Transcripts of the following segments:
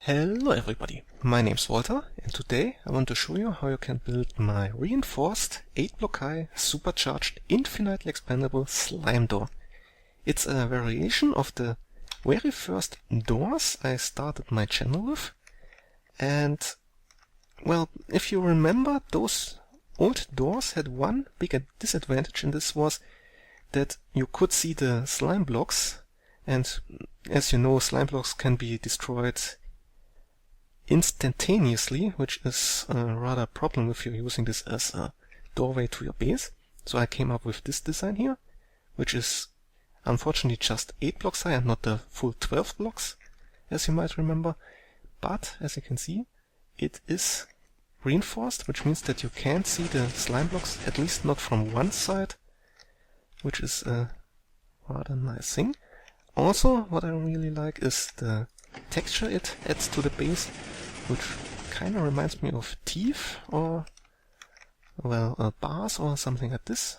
Hello everybody, my name's Walter and today I want to show you how you can build my reinforced 8-block high supercharged infinitely expandable slime door. It's a variation of the very first doors I started my channel with, and well, if you remember, those old doors had one big disadvantage, and this was that you could see the slime blocks, and as you know, slime blocks can be destroyed instantaneously, which is rather a problem if you're using this as a doorway to your base. So I came up with this design here, which is unfortunately just 8 blocks high and not the full 12 blocks, as you might remember. But as you can see, it is reinforced, which means that you can't see the slime blocks, at least not from one side, which is a rather nice thing. Also, what I really like is the texture it adds to the base, which kind of reminds me of teeth or, well, bars or something like this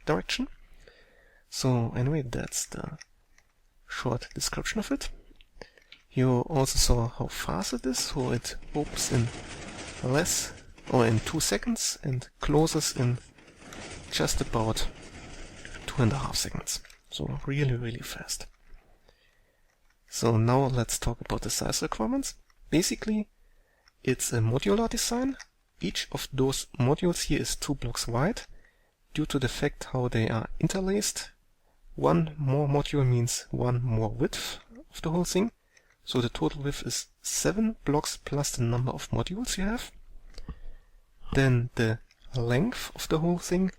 direction. So anyway, that's the short description of it. You also saw how fast it is, so it opens in less or in 2 seconds and closes in just about 2.5 seconds. So really fast. So now let's talk about the size requirements. Basically, it's a modular design. Each of those modules here is 2 blocks wide. Due to the fact how they are interlaced, one more module means one more width of the whole thing. So the total width is 7 blocks plus the number of modules you have. Then the length of the whole thing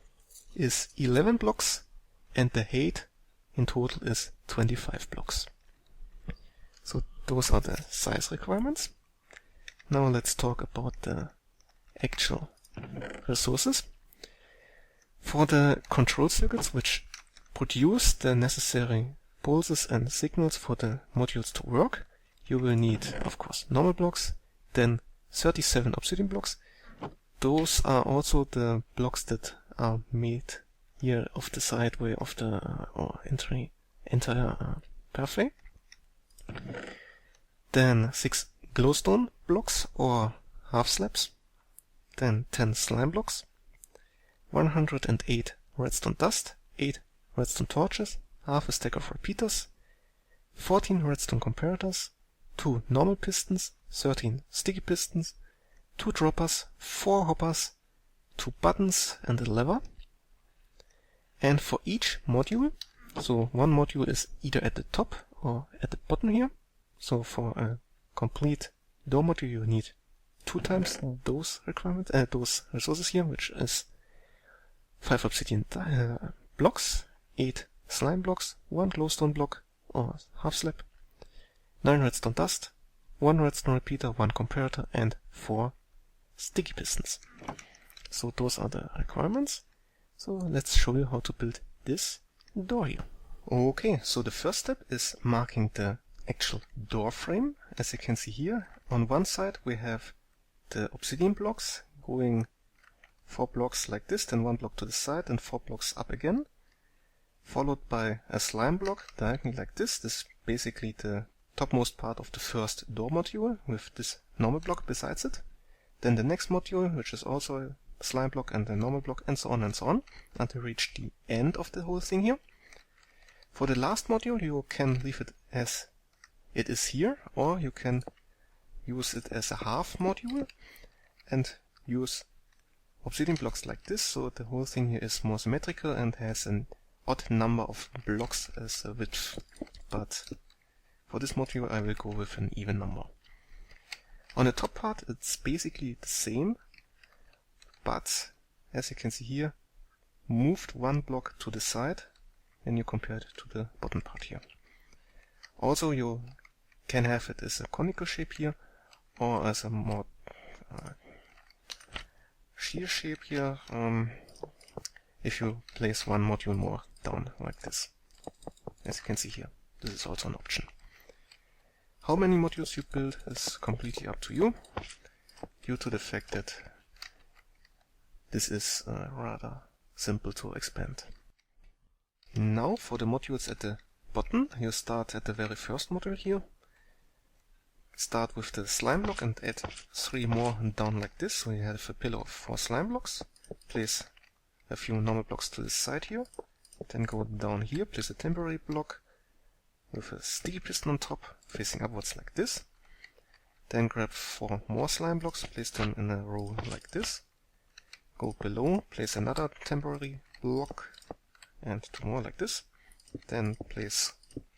is 11 blocks and the height in total is 25 blocks. So those are the size requirements. Now let's talk about the actual resources. For the control circuits which produce the necessary pulses and signals for the modules to work, you will need, of course, normal blocks, then 37 obsidian blocks. Those are also the blocks that are made here of the sideway of the entire pathway. Then 6 glowstone blocks or half slabs, then 10 slime blocks, 108 redstone dust, 8 redstone torches, half a stack of repeaters, 14 redstone comparators, 2 normal pistons, 13 sticky pistons, 2 droppers, 4 hoppers, 2 buttons and a lever. And for each module, so one module is either at the top or at the bottom here. So for a complete door module you need 2 times those requirements, those resources here, which is 5 obsidian blocks, 8 slime blocks, 1 glowstone block or half slab, 9 redstone dust, 1 redstone repeater, 1 comparator and 4 sticky pistons. So those are the requirements. So let's show you how to build this door here. Okay, so the first step is marking the actual door frame. As you can see here, on one side we have the obsidian blocks going 4 blocks like this, then 1 block to the side and 4 blocks up again, followed by a slime block diagonally like this. This is basically the topmost part of the first door module with this normal block besides it. Then the next module, which is also a slime block and a normal block, and so on until you reach the end of the whole thing here. For the last module you can leave it as it is here, or you can use it as a half module and use obsidian blocks like this, so the whole thing here is more symmetrical and has an odd number of blocks as a width. But for this module I will go with an even number. On the top part it's basically the same, but as you can see here, moved 1 block to the side when you compare it to the bottom part here. Also you can have it as a conical shape here, or as a more shear shape here, if you place 1 module more down like this. As you can see here, this is also an option. How many modules you build is completely up to you, due to the fact that this is rather simple to expand. Now for the modules at the bottom, you start at the very first module here. start with the slime block and add 3 more down like this. So you have a pillar of 4 slime blocks. Place a few normal blocks to the side here. Then go down here, place a temporary block with a sticky piston on top, facing upwards like this. Then grab 4 more slime blocks, place them in a row like this. Go below, place another temporary block and 2 more like this. Then place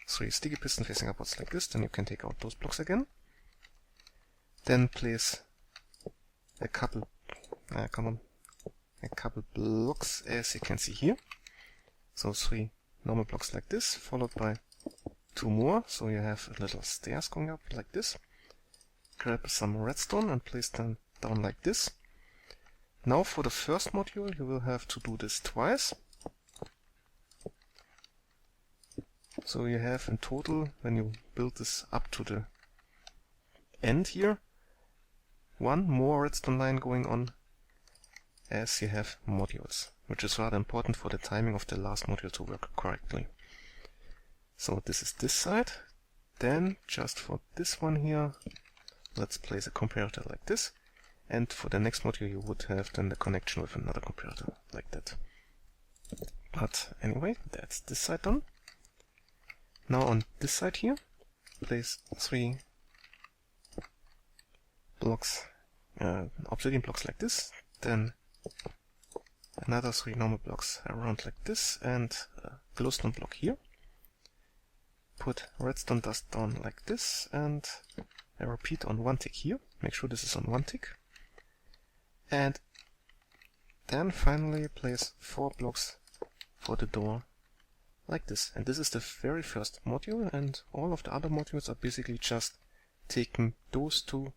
3 sticky pistons facing upwards like this. Then you can take out those blocks again. Then place a couple blocks, as you can see here. So 3 normal blocks like this, followed by 2 more. So you have a little stairs going up like this. Grab some redstone and place them down like this. Now for the first module you will have to do this twice. So you have in total, when you build this up to the end here, 1 more redstone line going on as you have modules, which is rather important for the timing of the last module to work correctly. So this is this side. Then just for this one here, let's place a comparator like this. And for the next module you would have then the connection with another comparator like that. But anyway, that's this side done. Now on this side here, place 3 blocks, obsidian blocks like this, then another 3 normal blocks around like this, and a glowstone block here. Put redstone dust down like this, and a repeat on 1 tick here. Make sure this is on 1 tick. And then finally place 4 blocks for the door like this. And this is the very first module, and all of the other modules are basically just taking those 2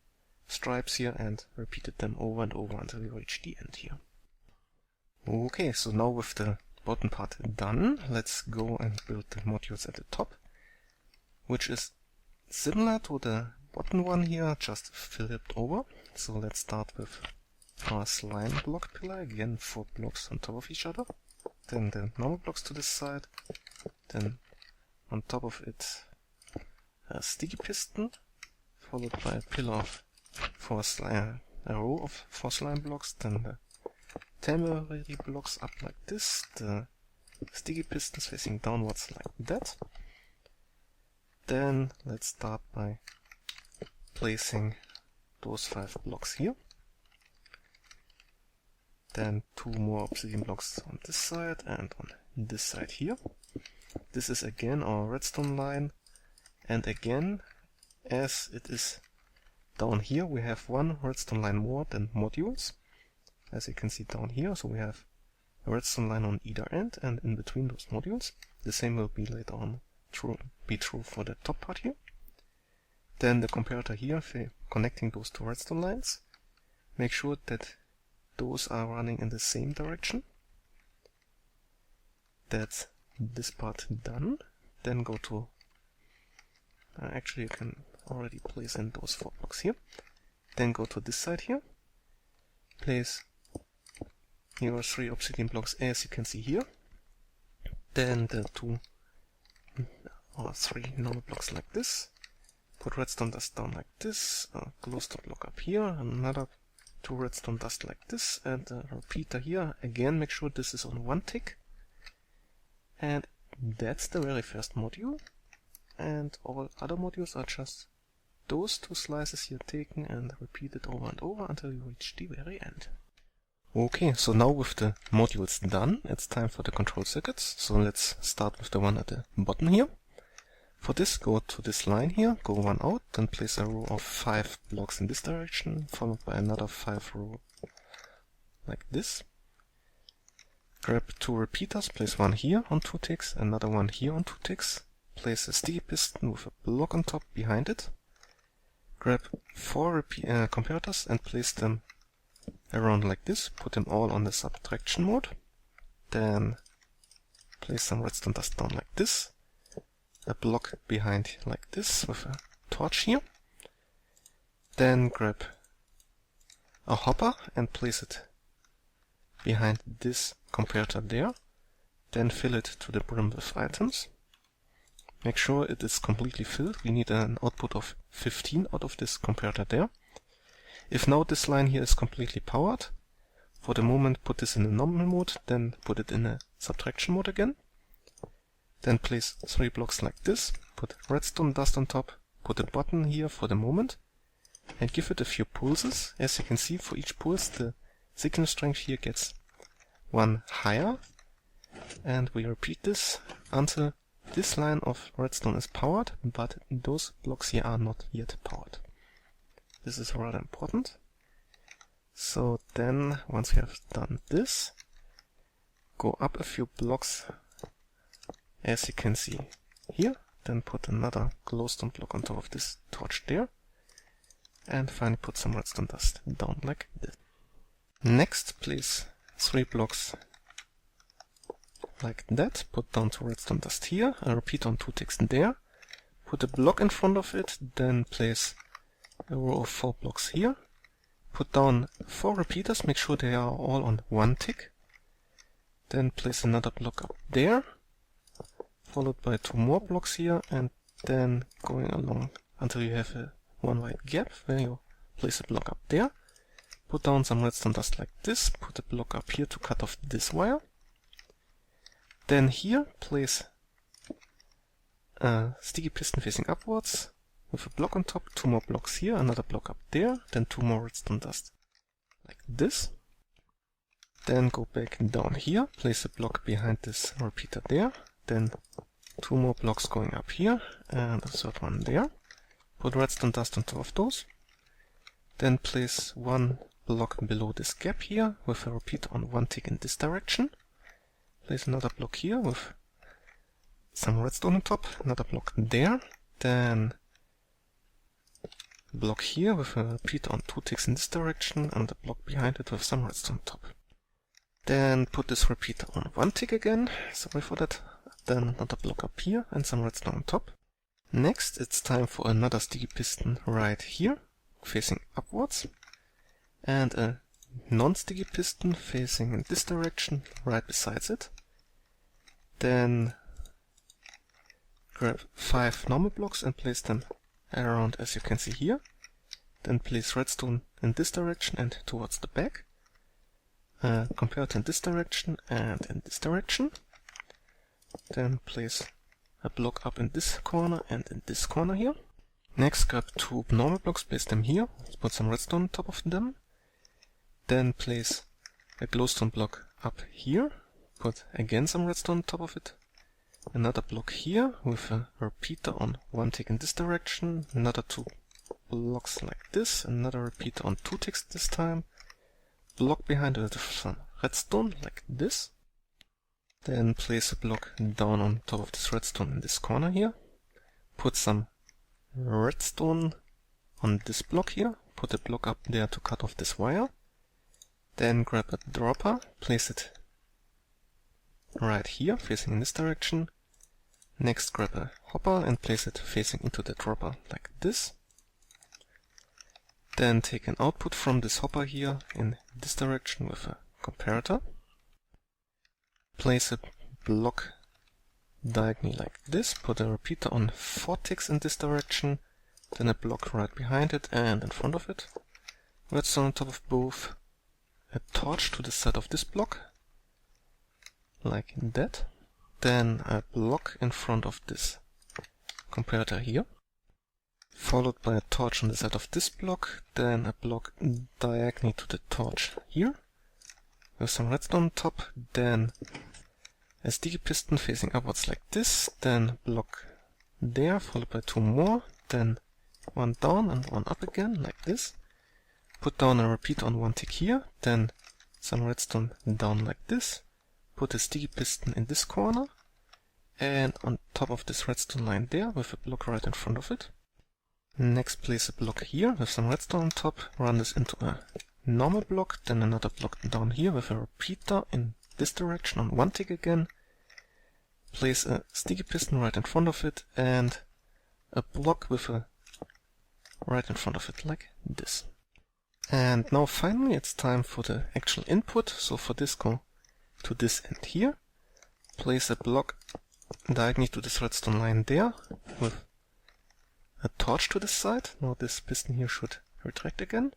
stripes here and repeated them over and over until we reach the end here. Okay, so now with the bottom part done, let's go and build the modules at the top, which is similar to the bottom one here, just flipped over. So let's start with our slime block pillar, again 4 blocks on top of each other, then the normal blocks to this side, then on top of it a sticky piston, followed by a pillar of 4 slime, a row of 4 slime blocks, then the temporary blocks up like this, the sticky pistons facing downwards like that. Then let's start by placing those 5 blocks here. Then 2 more obsidian blocks on this side and on this side here. This is again our redstone line, and again, as it is down here, we have 1 redstone line more than modules, as you can see down here. So we have a redstone line on either end and in between those modules. The same will be later on true for the top part here. Then the comparator here for connecting those 2 redstone lines. Make sure that those are running in the same direction. That's this part done. Then go to actually you can already place in those 4 blocks here. Then go to this side here. Place your 3 obsidian blocks as you can see here. Then the 2 or 3 normal blocks like this. Put redstone dust down like this. A glowstone block up here. Another 2 redstone dust like this, and a repeater here. Again, make sure this is on 1 tick. And that's the very first module. And all other modules are just those 2 slices here taken and repeated over and over until you reach the very end. Okay, so now with the modules done, it's time for the control circuits. So let's start with the one at the bottom here. For this, go to this line here, go 1 out, then place a row of 5 blocks in this direction, followed by another 5 row like this. Grab 2 repeaters, place 1 here on 2 ticks, another one here on 2 ticks. Place a sticky piston with a block on top behind it. Grab 4 comparators and place them around like this. Put them all on the subtraction mode. Then place some redstone dust down like this. A block behind like this with a torch here. Then grab a hopper and place it behind this comparator there. Then fill it to the brim with items. Make sure it is completely filled. We need an output of 15 out of this comparator there. If now this line here is completely powered, for the moment put this in a normal mode, then put it in a subtraction mode again. Then place 3 blocks like this, put redstone dust on top, put a button here for the moment, and give it a few pulses. As you can see, for each pulse the signal strength here gets 1 higher, and we repeat this until this line of redstone is powered, but those blocks here are not yet powered. This is rather important. So then, once we have done this, go up a few blocks, as you can see here, then put another glowstone block on top of this torch there, and finally put some redstone dust down like this. Next, place 3 blocks like that, put down 2 redstone dust here, a repeater on 2 ticks there, put a block in front of it, then place a row of 4 blocks here, put down 4 repeaters, make sure they are all on 1 tick, then place another block up there, followed by 2 more blocks here, and then going along until you have a 1 wide gap where you place a block up there, put down some redstone dust like this, put a block up here to cut off this wire, then here place a sticky piston facing upwards with a block on top, 2 more blocks here, another block up there, then 2 more redstone dust like this. Then go back down here, place a block behind this repeater there, then 2 more blocks going up here, and a third one there. Put redstone dust on top of those. Then place 1 block below this gap here, with a repeater on 1 tick in this direction. Place another block here with some redstone on top, another block there, then block here with a repeater on 2 ticks in this direction, and a block behind it with some redstone on top. Then put this repeater on 1 tick again, sorry for that, then another block up here and some redstone on top. Next, it's time for another sticky piston right here, facing upwards, and a non-sticky piston facing in this direction right besides it. Then grab 5 normal blocks and place them around as you can see here. Then place redstone in this direction and towards the back. Comparator in this direction and in this direction. Then place a block up in this corner and in this corner here. Next, grab 2 normal blocks, place them here, put some redstone on top of them. Then place a glowstone block up here, put again some redstone on top of it. Another block here with a repeater on 1 tick in this direction, another 2 blocks like this, another repeater on 2 ticks this time, block behind it with some redstone like this. Then place a block down on top of this redstone in this corner here. Put some redstone on this block here. Put a block up there to cut off this wire. Then grab a dropper, place it right here, facing in this direction. Next grab a hopper and place it facing into the dropper like this. Then take an output from this hopper here in this direction with a comparator. Place a block diagonally like this, put a repeater on 4 ticks in this direction, then a block right behind it and in front of it. Redstone on top of both, a torch to the side of this block, like that. Then a block in front of this comparator here, followed by a torch on the side of this block, then a block diagonally to the torch here, with some redstone on top, then a sticky piston facing upwards like this, then block there, followed by 2 more, then 1 down and 1 up again, like this. Put down a repeater on 1 tick here, then some redstone down like this. Put a sticky piston in this corner, and on top of this redstone line there, with a block right in front of it. Next, place a block here with some redstone on top, run this into a normal block, then another block down here with a repeater in this direction on 1 tick again. Place a sticky piston right in front of it, and a block with a right in front of it, like this. And now finally it's time for the actual input, so for this go to this end here. Place a block diagonally to this redstone line there with a torch to this side. Now this piston here should retract again.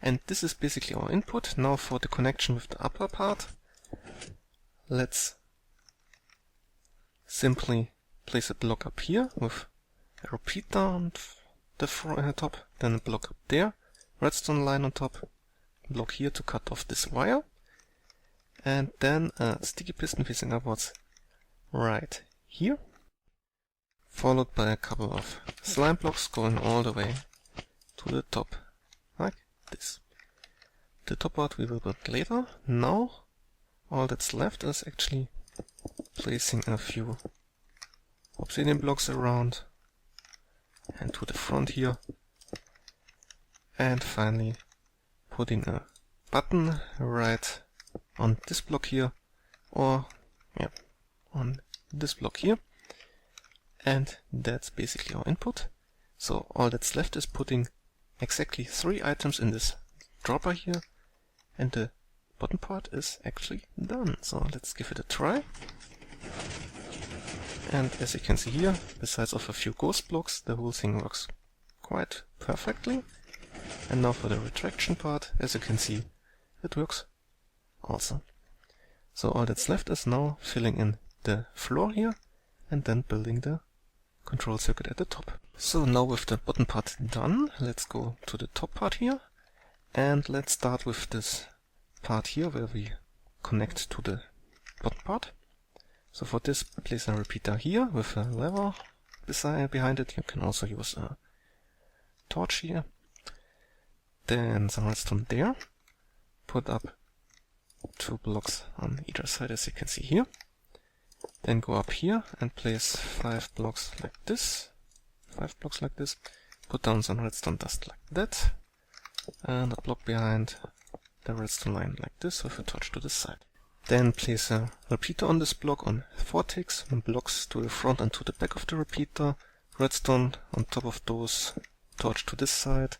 And this is basically our input. Now for the connection with the upper part, let's simply place a block up here with a repeater on the top, then a block up there, redstone line on top, block here to cut off this wire, and then a sticky piston facing upwards right here, followed by a couple of slime blocks going all the way to the top, like this. The top part we will build later. Now all that's left is actually placing a few obsidian blocks around and to the front here, and finally putting a button right on this block here, or on this block here, and that's basically our input. So all that's left is putting exactly 3 items in this dropper here, and the bottom part is actually done. So let's give it a try. And as you can see here, besides of a few ghost blocks, the whole thing works quite perfectly. And now for the retraction part, as you can see, it works also. So all that's left is now filling in the floor here and then building the control circuit at the top. So now with the bottom part done, let's go to the top part here, and let's start with this part here where we connect to the bottom part. So for this, place a repeater here with a lever behind it. You can also use a torch here. Then some redstone there. Put up 2 blocks on either side, as you can see here. Then go up here and place 5 blocks like this. 5 blocks like this. Put down some redstone dust like that. And a block behind the redstone line like this with a torch to the side. Then place a repeater on this block on 4 ticks, and blocks to the front and to the back of the repeater, redstone on top of those, torch to this side.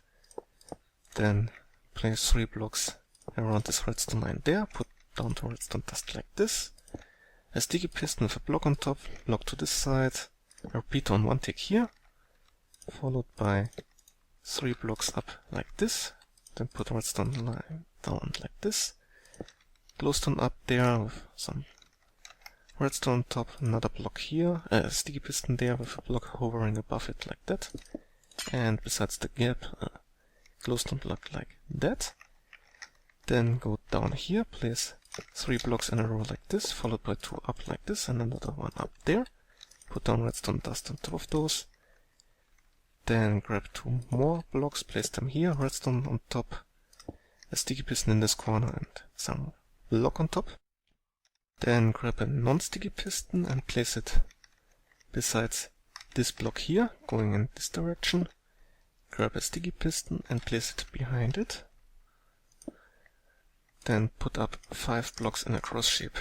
Then place 3 blocks around this redstone line there, put down the redstone dust like this, a sticky piston with a block on top, block to this side, a repeater on 1 tick here, followed by 3 blocks up like this, then put a redstone line down like this, glowstone up there with some redstone on top, another block here, a sticky piston there with a block hovering above it like that, and besides the gap, a glowstone block like that. Then go down here, place 3 blocks in a row like this, followed by 2 up like this, and another one up there. Put down redstone dust on top of those. Then grab 2 more blocks, place them here, redstone on top, a sticky piston in this corner, and some block on top. Then grab a non-sticky piston and place it besides this block here, going in this direction. Grab a sticky piston and place it behind it. Then put up 5 blocks in a cross shape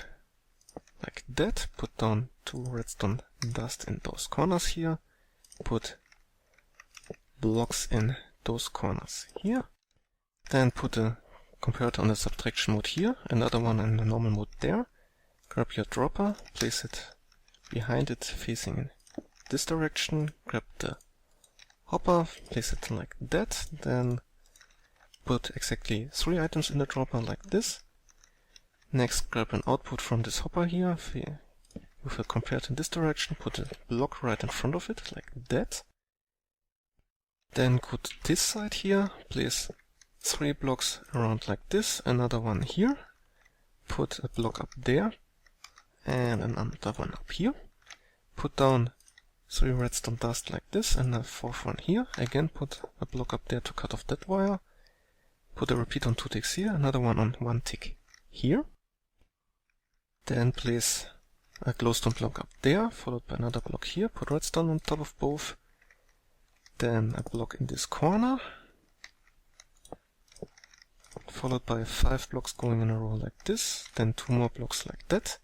like that. Put down 2 redstone dust in those corners here. Put blocks in those corners here. Then put a comparator on the subtraction mode here, another one in the normal mode there. Grab your dropper, place it behind it facing in this direction. Grab the hopper, place it like that. Then put exactly 3 items in the dropper like this. Next, grab an output from this hopper here with a comparator in this direction. Put a block right in front of it like that. Then go to this side here, place 3 blocks around like this, another one here, put a block up there, and another one up here. Put down 3 redstone dust like this, and a 4th one here. Again, put a block up there to cut off that wire. Put a repeat on 2 ticks here, another one on 1 tick here. Then place a glowstone block up there, followed by another block here. Put redstone on top of both. Then a block in this corner, followed by 5 blocks going in a row like this, then 2 more blocks like that.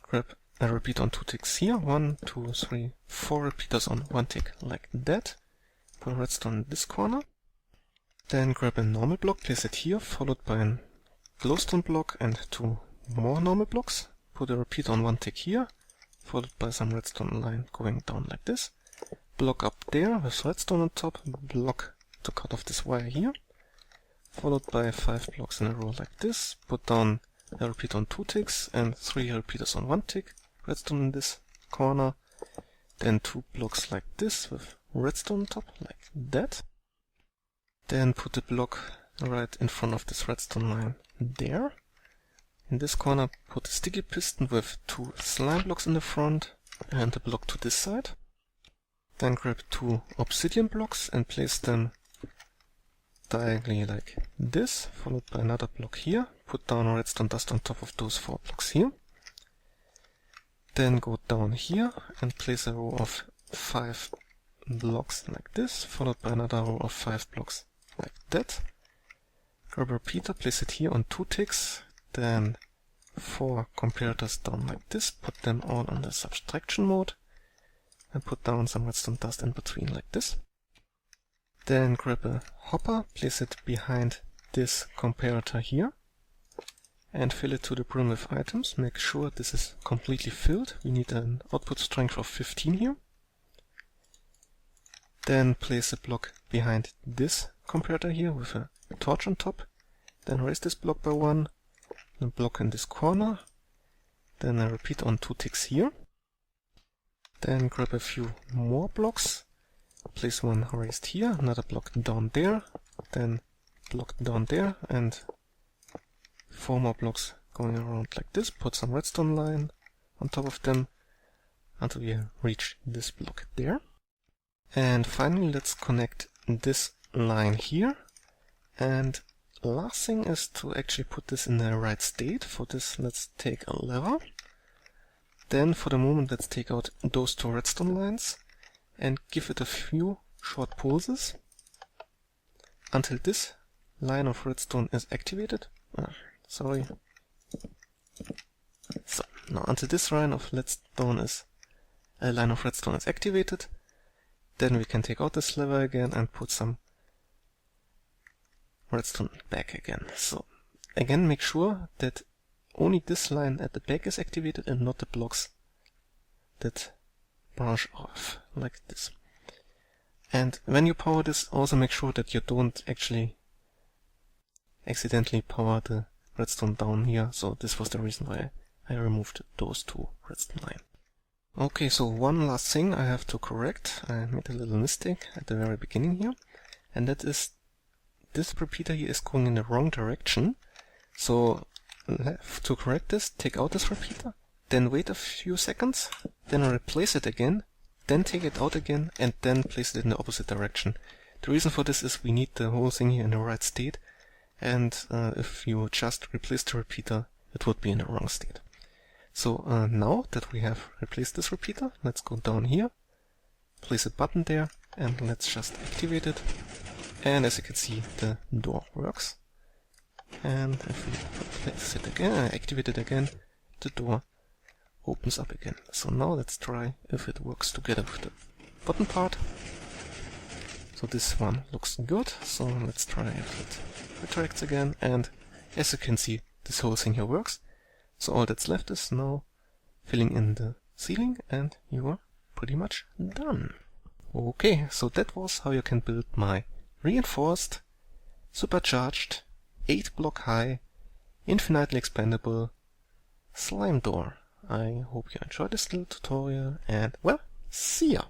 Grab a repeat on 2 ticks here, 1, 2, 3, 4 repeaters on 1 tick like that. Put redstone in this corner. Then grab a normal block, place it here, followed by a glowstone block and 2 more normal blocks. Put a repeat on 1 tick here, followed by some redstone line going down like this. Block up there with redstone on top, block to cut off this wire here, followed by 5 blocks in a row like this. Put down a repeater on 2 ticks and 3 repeaters on 1 tick, redstone in this corner, then 2 blocks like this with redstone on top, like that. Then put the block right in front of this redstone line there. In this corner put a sticky piston with 2 slime blocks in the front and a block to this side. Then grab 2 obsidian blocks and place them diagonally like this, followed by another block here. Put down redstone dust on top of those 4 blocks here. Then go down here and place a row of 5 blocks like this, followed by another row of 5 blocks like that. Grab a repeater, place it here on 2 ticks, then 4 comparators down like this, put them all on the subtraction mode, and put down some redstone dust in between like this. Then grab a hopper, place it behind this comparator here, and fill it to the brim with items. Make sure this is completely filled. We need an output strength of 15 here. Then place a block behind this comparator here with a torch on top. Then raise this block by 1, a block in this corner, then a repeater on 2 ticks here. Then grab a few more blocks, place one raised here, another block down there, then block down there, and 4 more blocks going around like this. Put some redstone line on top of them until we reach this block there. And finally let's connect this line here, and last thing is to actually put this in the right state. For this let's take a lever. Then for the moment let's take out those 2 redstone lines and give it a few short pulses until this line of redstone is activated. So now until this line of redstone is activated, then we can take out this lever again and put some redstone back again. So again, make sure that only this line at the back is activated and not the blocks that branch off like this. And when you power this, also make sure that you don't actually accidentally power the redstone down here. So this was the reason why I removed those 2 redstone lines. Okay, so one last thing I have to correct. I made a little mistake at the very beginning here, and that is this repeater here is going in the wrong direction. So to correct this, take out this repeater, then wait a few seconds, then replace it again, then take it out again, and then place it in the opposite direction. The reason for this is we need the whole thing here in the right state, and if you just replace the repeater, it would be in the wrong state. So now that we have replaced this repeater, let's go down here, place a button there, and let's just activate it. And as you can see, the door works. And if we place it again, activate it again, the door opens up again. So now let's try if it works together with the bottom part. So this one looks good, so let's try if it retracts again, and as you can see, this whole thing here works. So all that's left is now filling in the ceiling, and you are pretty much done. Okay, so that was how you can build my reinforced, supercharged, 8 block high, infinitely expandable slime door. I hope you enjoyed this little tutorial, and well, see ya!